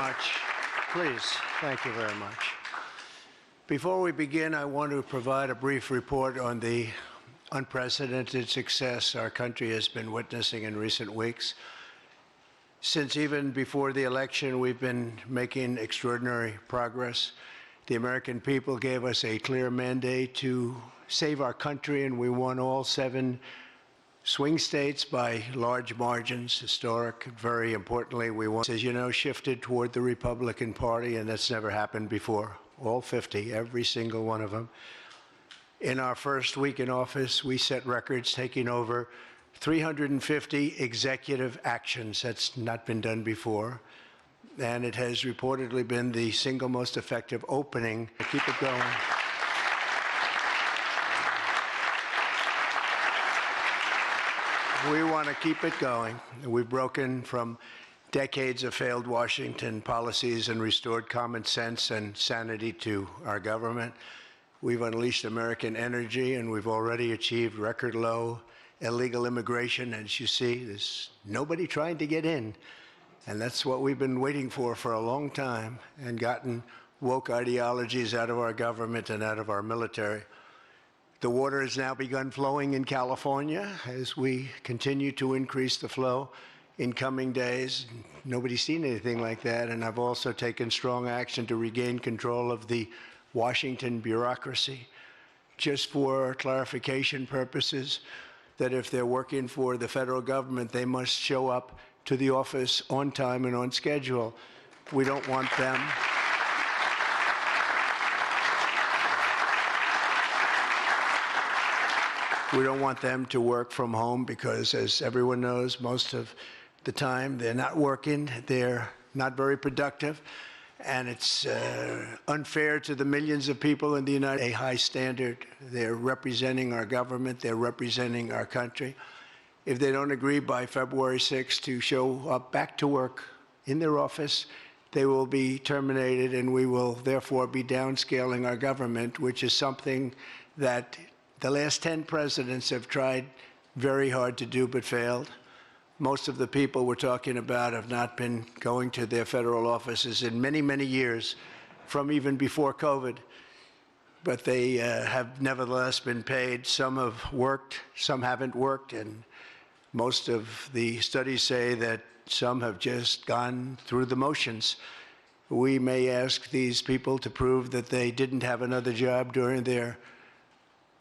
much. Please, thank you very much. Before we begin, I want to provide a brief report on the unprecedented success our country has been witnessing in recent weeks. Since even before the election, we've been making extraordinary progress. The American people gave us a clear mandate to save our country, and we won all 7 swing states by large margins, historic. Very importantly, we won, as you know, shifted toward the Republican Party, and that's never happened before. All 50, every single one of them. In our first week in office, we set records, taking over 350 executive actions. That's not been done before. And it has reportedly been the single most effective opening. Keep it going. We want to keep it going. We've broken from decades of failed Washington policies and restored common sense and sanity to our government. We've unleashed American energy, and we've already achieved record low illegal immigration. As you see, there's nobody trying to get in. And that's what we've been waiting for a long time, and gotten woke ideologies out of our government and out of our military. The water has now begun flowing in California as we continue to increase the flow in coming days. Nobody's seen anything like that, and I've also taken strong action to regain control of the Washington bureaucracy. Just for clarification purposes, that if they're working for the federal government, they must show up to the office on time and on schedule. We don't want them. We don't want them to work from home because, as everyone knows, most of the time they're not working, they're not very productive, and it's unfair to the millions of people in the United States. A high standard. They're representing our government, they're representing our country. If they don't agree by February 6th to show up back to work in their office, they will be terminated, and we will therefore be downscaling our government, which is something that the last 10 presidents have tried very hard to do but failed. Most of the people we're talking about have not been going to their federal offices in many, many years, from even before COVID. But they have nevertheless been paid. Some have worked, some haven't worked, and most of the studies say that some have just gone through the motions. We may ask these people to prove that they didn't have another job during their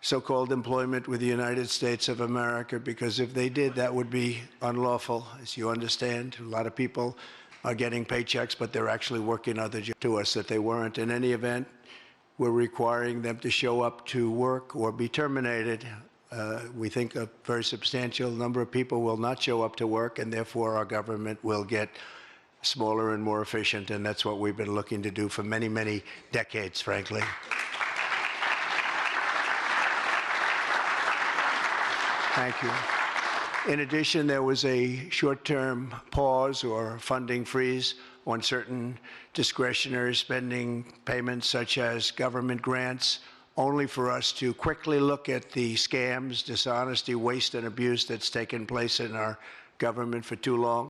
so-called employment with the United States of America, because if they did, that would be unlawful. As you understand, a lot of people are getting paychecks, but they're actually working other jobs. To us that they weren't. In any event, we're requiring them to show up to work or be terminated. We think a very substantial number of people will not show up to work, and therefore our government will get smaller and more efficient, and that's what we've been looking to do for many, many decades, frankly. Thank you. In addition, there was a short-term pause or funding freeze on certain discretionary spending payments, such as government grants, only for us to quickly look at the scams, dishonesty, waste, and abuse that's taken place in our government for too long.